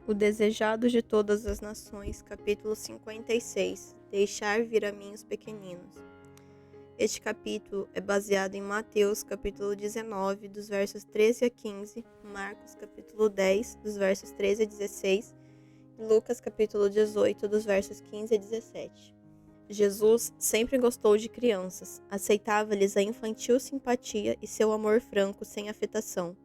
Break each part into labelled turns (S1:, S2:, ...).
S1: O desejado de todas as nações, capítulo 56. Deixar vir a mim os pequeninos. Este capítulo é baseado em Mateus, capítulo 19, dos versos 13 a 15, Marcos, capítulo 10, dos versos 13 a 16, e Lucas, capítulo 18, dos versos 15 a 17. Jesus sempre gostou de crianças, aceitava-lhes a infantil simpatia e seu amor franco sem afetação.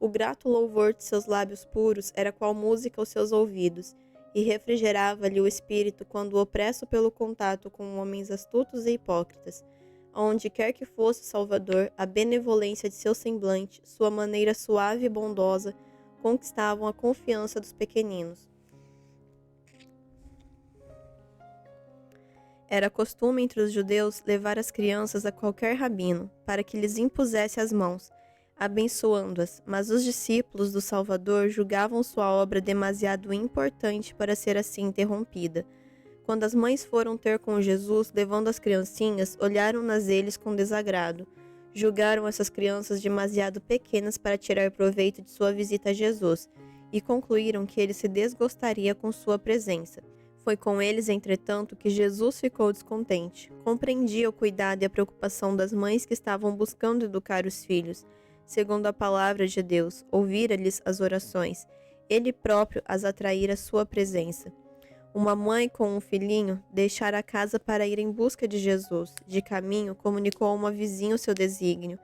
S1: O grato louvor de seus lábios puros era qual música aos seus ouvidos, e refrigerava-lhe o espírito quando opresso pelo contato com homens astutos e hipócritas. Aonde quer que fosse o Salvador, a benevolência de seu semblante, sua maneira suave e bondosa, conquistavam a confiança dos pequeninos. Era costume entre os judeus levar as crianças a qualquer rabino, para que lhes impusesse as mãos, abençoando-as, mas os discípulos do Salvador julgavam sua obra demasiado importante para ser assim interrompida. Quando as mães foram ter com Jesus, levando as criancinhas, olharam-nas eles com desagrado. Julgaram essas crianças demasiado pequenas para tirar proveito de sua visita a Jesus, e concluíram que ele se desgostaria com sua presença. Foi com eles, entretanto, que Jesus ficou descontente. Compreendia o cuidado e a preocupação das mães que estavam buscando educar os filhos, segundo a palavra de Deus, ouvira-lhes as orações. Ele próprio as atraíra à sua presença. Uma mãe com um filhinho deixara a casa para ir em busca de Jesus. De caminho, comunicou a uma vizinha o seu desígnio,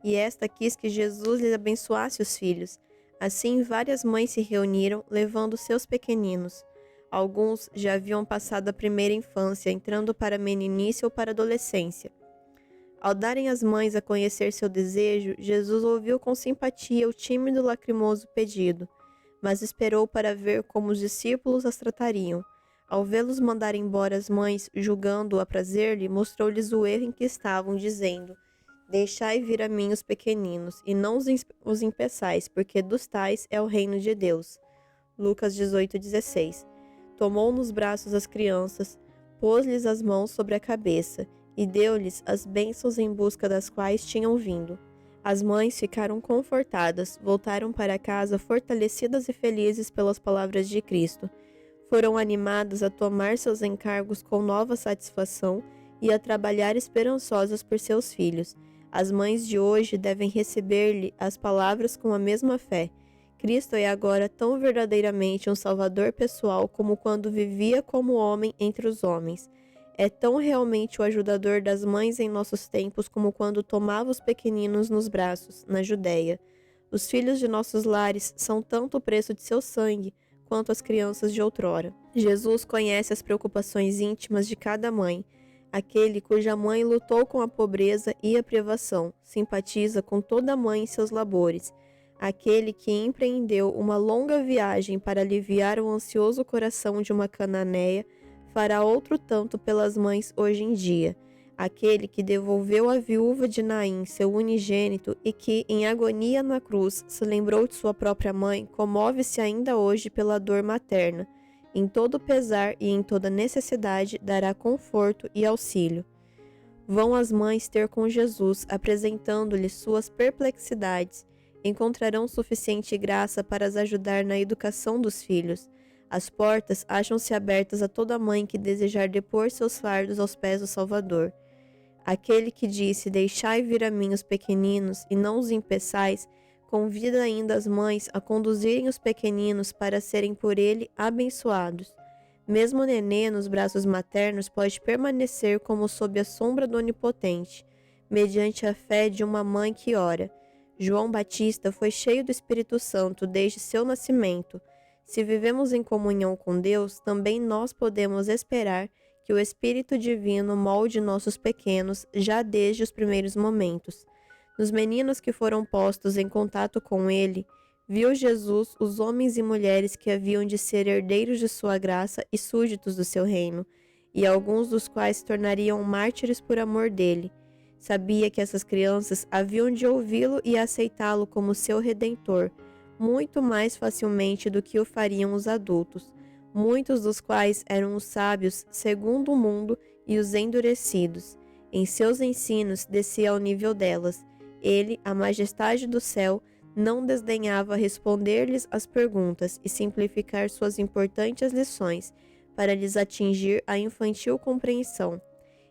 S1: e esta quis que Jesus lhe abençoasse os filhos. Assim, várias mães se reuniram, levando seus pequeninos. Alguns já haviam passado a primeira infância, entrando para a meninice ou para a adolescência. Ao darem as mães a conhecer seu desejo, Jesus ouviu com simpatia o tímido e lacrimoso pedido, mas esperou para ver como os discípulos as tratariam. Ao vê-los mandar embora as mães, julgando a prazer-lhe, mostrou-lhes o erro em que estavam, dizendo: Deixai vir a mim os pequeninos, e não os impeçais, porque dos tais é o reino de Deus. Lucas 18:16. Tomou nos braços as crianças, pôs-lhes as mãos sobre a cabeça, e deu-lhes as bênçãos em busca das quais tinham vindo. As mães ficaram confortadas, voltaram para casa fortalecidas e felizes pelas palavras de Cristo. Foram animadas a tomar seus encargos com nova satisfação e a trabalhar esperançosas por seus filhos. As mães de hoje devem receber-lhe as palavras com a mesma fé. Cristo é agora tão verdadeiramente um Salvador pessoal como quando vivia como homem entre os homens. É tão realmente o ajudador das mães em nossos tempos como quando tomava os pequeninos nos braços, na Judéia. Os filhos de nossos lares são tanto o preço de seu sangue, quanto as crianças de outrora. Jesus conhece as preocupações íntimas de cada mãe. Aquele cuja mãe lutou com a pobreza e a privação, simpatiza com toda mãe em seus labores. Aquele que empreendeu uma longa viagem para aliviar o ansioso coração de uma cananeia, fará outro tanto pelas mães hoje em dia. Aquele que devolveu à viúva de Naim seu unigênito e que, em agonia na cruz, se lembrou de sua própria mãe, comove-se ainda hoje pela dor materna. Em todo pesar e em toda necessidade dará conforto e auxílio. Vão as mães ter com Jesus, apresentando-lhe suas perplexidades. Encontrarão suficiente graça para as ajudar na educação dos filhos. As portas acham-se abertas a toda mãe que desejar depor seus fardos aos pés do Salvador. Aquele que disse: Deixai vir a mim os pequeninos e não os impeçais, convida ainda as mães a conduzirem os pequeninos para serem por ele abençoados. Mesmo o nenê nos braços maternos pode permanecer como sob a sombra do Onipotente, mediante a fé de uma mãe que ora. João Batista foi cheio do Espírito Santo desde seu nascimento. Se vivemos em comunhão com Deus, também nós podemos esperar que o Espírito Divino molde nossos pequenos já desde os primeiros momentos. Nos meninos que foram postos em contato com ele, viu Jesus os homens e mulheres que haviam de ser herdeiros de sua graça e súditos do seu reino, e alguns dos quais se tornariam mártires por amor dele. Sabia que essas crianças haviam de ouvi-lo e aceitá-lo como seu redentor, muito mais facilmente do que o fariam os adultos, muitos dos quais eram os sábios segundo o mundo e os endurecidos. Em seus ensinos descia ao nível delas. Ele, a majestade do céu, não desdenhava responder-lhes as perguntas e simplificar suas importantes lições para lhes atingir a infantil compreensão.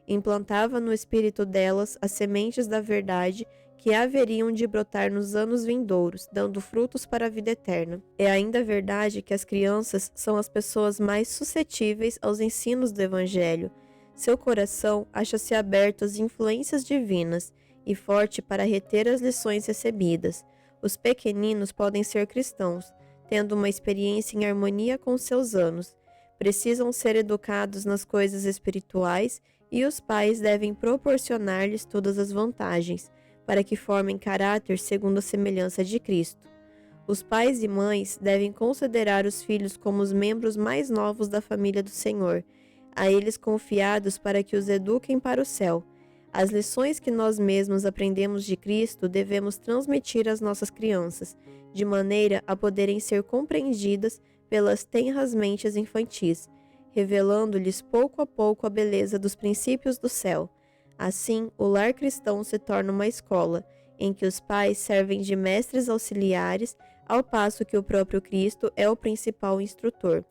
S1: Implantava no espírito delas as sementes da verdade que haveriam de brotar nos anos vindouros, dando frutos para a vida eterna. É ainda verdade que as crianças são as pessoas mais suscetíveis aos ensinos do Evangelho. Seu coração acha-se aberto às influências divinas e forte para reter as lições recebidas. Os pequeninos podem ser cristãos, tendo uma experiência em harmonia com seus anos. Precisam ser educados nas coisas espirituais e os pais devem proporcionar-lhes todas as vantagens, para que formem caráter segundo a semelhança de Cristo. Os pais e mães devem considerar os filhos como os membros mais novos da família do Senhor, a eles confiados para que os eduquem para o céu. As lições que nós mesmos aprendemos de Cristo devemos transmitir às nossas crianças, de maneira a poderem ser compreendidas pelas tenras mentes infantis, revelando-lhes pouco a pouco a beleza dos princípios do céu. Assim, o lar cristão se torna uma escola, em que os pais servem de mestres auxiliares, ao passo que o próprio Cristo é o principal instrutor.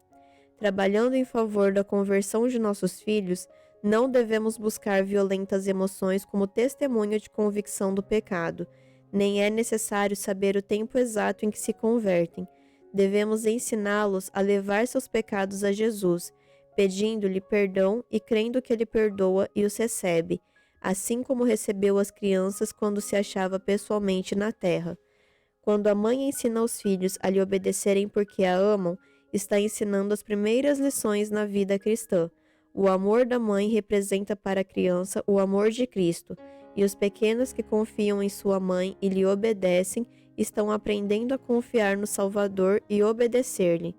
S1: Trabalhando em favor da conversão de nossos filhos, não devemos buscar violentas emoções como testemunho de convicção do pecado, nem é necessário saber o tempo exato em que se convertem. Devemos ensiná-los a levar seus pecados a Jesus, pedindo-lhe perdão e crendo que ele perdoa e os recebe, assim como recebeu as crianças quando se achava pessoalmente na terra. Quando a mãe ensina aos filhos a lhe obedecerem porque a amam, está ensinando as primeiras lições na vida cristã. O amor da mãe representa para a criança o amor de Cristo, e os pequenos que confiam em sua mãe e lhe obedecem estão aprendendo a confiar no Salvador e obedecer-lhe.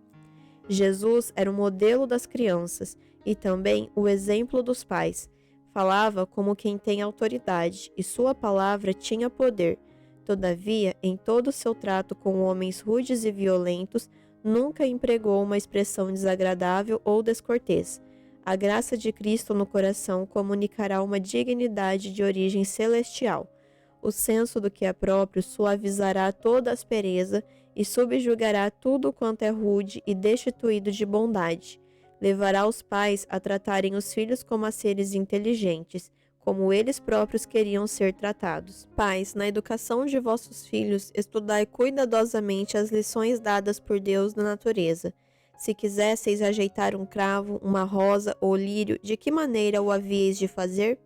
S1: Jesus era o modelo das crianças e também o exemplo dos pais. Falava como quem tem autoridade, e sua palavra tinha poder. Todavia, em todo o seu trato com homens rudes e violentos, nunca empregou uma expressão desagradável ou descortês. A graça de Cristo no coração comunicará uma dignidade de origem celestial. O senso do que é próprio suavizará toda aspereza e subjugará tudo quanto é rude e destituído de bondade. Levará os pais a tratarem os filhos como a seres inteligentes, como eles próprios queriam ser tratados. Pais, na educação de vossos filhos, estudai cuidadosamente as lições dadas por Deus da natureza. Se quisesseis ajeitar um cravo, uma rosa ou lírio, de que maneira o havíeis de fazer?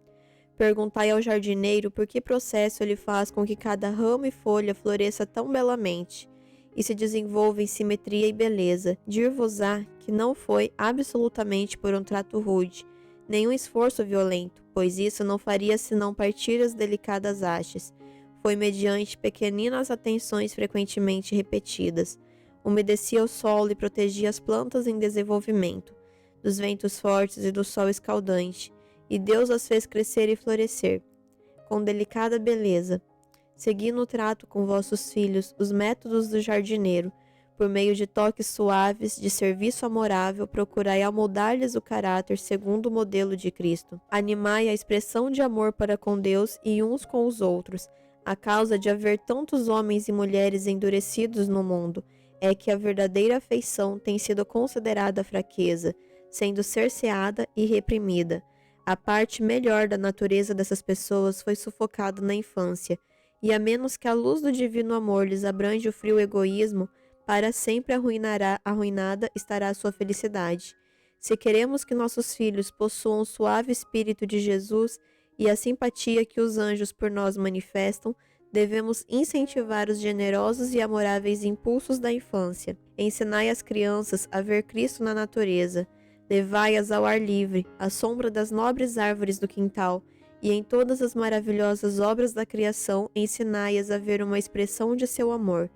S1: Perguntai ao jardineiro por que processo ele faz com que cada ramo e folha floresça tão belamente e se desenvolva em simetria e beleza. Dir-vos-á que não foi absolutamente por um trato rude, nem um esforço violento, pois isso não faria senão partir as delicadas hastes. Foi mediante pequeninas atenções frequentemente repetidas. Umedecia o solo e protegia as plantas em desenvolvimento, dos ventos fortes e do sol escaldante, e Deus as fez crescer e florescer, com delicada beleza. Segui no trato com vossos filhos os métodos do jardineiro, por meio de toques suaves, de serviço amorável, procurai amoldar-lhes o caráter segundo o modelo de Cristo. Animai a expressão de amor para com Deus e uns com os outros. A causa de haver tantos homens e mulheres endurecidos no mundo é que a verdadeira afeição tem sido considerada fraqueza, sendo cerceada e reprimida. A parte melhor da natureza dessas pessoas foi sufocada na infância, e a menos que a luz do divino amor lhes abrange o frio egoísmo, para sempre arruinada estará a sua felicidade. Se queremos que nossos filhos possuam o suave espírito de Jesus e a simpatia que os anjos por nós manifestam, devemos incentivar os generosos e amoráveis impulsos da infância. Ensinai as crianças a ver Cristo na natureza. Levai-as ao ar livre, à sombra das nobres árvores do quintal, e em todas as maravilhosas obras da criação ensinai-as a ver uma expressão de seu amor.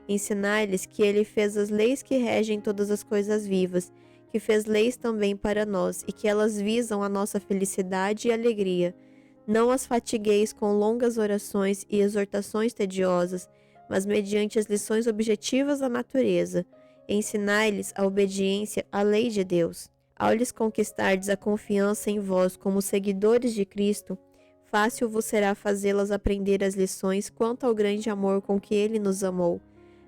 S1: Ensinai-lhes que ele fez as leis que regem todas as coisas vivas, que fez leis também para nós e que elas visam a nossa felicidade e alegria. Não as fatigueis com longas orações e exortações tediosas, mas mediante as lições objetivas da natureza. Ensinai-lhes a obediência à lei de Deus. Ao lhes conquistardes a confiança em vós como seguidores de Cristo, Fácil vos será fazê-las aprender as lições quanto ao grande amor com que ele nos amou.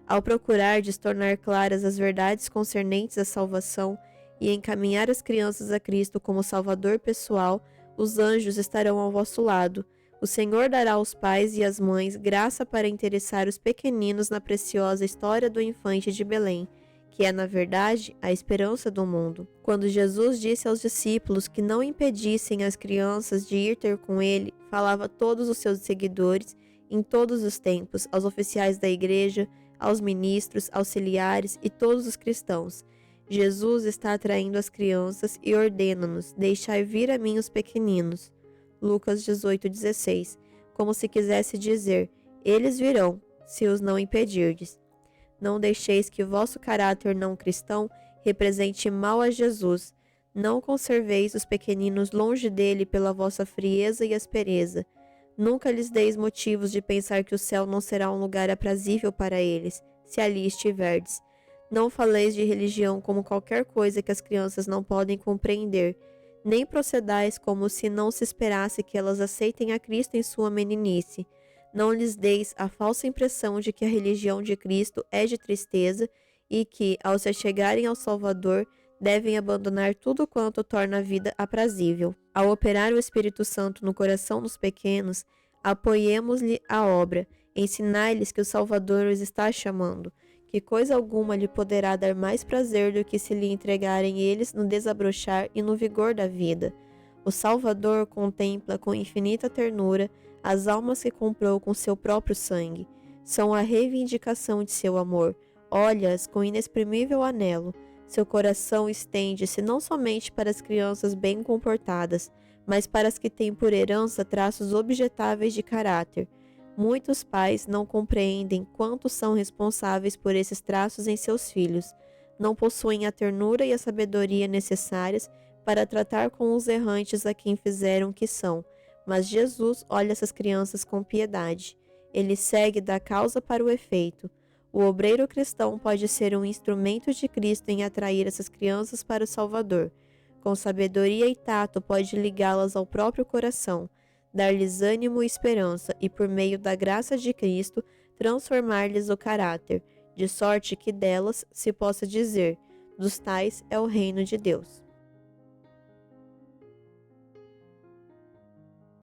S1: Ao procurardes tornar claras as verdades concernentes à salvação e encaminhar as crianças a Cristo como Salvador pessoal, os anjos estarão ao vosso lado. O Senhor dará aos pais e às mães graça para interessar os pequeninos na preciosa história do infante de Belém, que é, na verdade, a esperança do mundo. Quando Jesus disse aos discípulos que não impedissem as crianças de ir ter com ele, falava a todos os seus seguidores, em todos os tempos, aos oficiais da igreja, aos ministros, auxiliares e todos os cristãos. Jesus está atraindo as crianças e ordena-nos: deixai vir a mim os pequeninos. Lucas 18,16, como se quisesse dizer: eles virão, se os não impedirdes. Não deixeis que vosso caráter não cristão represente mal a Jesus. Não conserveis os pequeninos longe dele pela vossa frieza e aspereza. Nunca lhes deis motivos de pensar que o céu não será um lugar aprazível para eles, se ali estiverdes. Não faleis de religião como qualquer coisa que as crianças não podem compreender, nem procedais como se não se esperasse que elas aceitem a Cristo em sua meninice. Não lhes deis a falsa impressão de que a religião de Cristo é de tristeza e que, ao se achegarem ao Salvador, devem abandonar tudo quanto torna a vida aprazível. Ao operar o Espírito Santo no coração dos pequenos, apoiemo-lhe a obra, ensinai-lhes que o Salvador os está chamando, que coisa alguma lhe poderá dar mais prazer do que se lhe entregarem eles no desabrochar e no vigor da vida. O Salvador contempla com infinita ternura as almas que comprou com seu próprio sangue. São a reivindicação de seu amor. Olha-as com inexprimível anelo. Seu coração estende-se não somente para as crianças bem comportadas, mas para as que têm por herança traços objetáveis de caráter. Muitos pais não compreendem quanto são responsáveis por esses traços em seus filhos. Não possuem a ternura e a sabedoria necessárias para tratar com os errantes a quem fizeram que são. Mas Jesus olha essas crianças com piedade. Ele segue da causa para o efeito. O obreiro cristão pode ser um instrumento de Cristo em atrair essas crianças para o Salvador. Com sabedoria e tato pode ligá-las ao próprio coração, dar-lhes ânimo e esperança e, por meio da graça de Cristo, transformar-lhes o caráter, de sorte que delas se possa dizer: dos tais é o reino de Deus.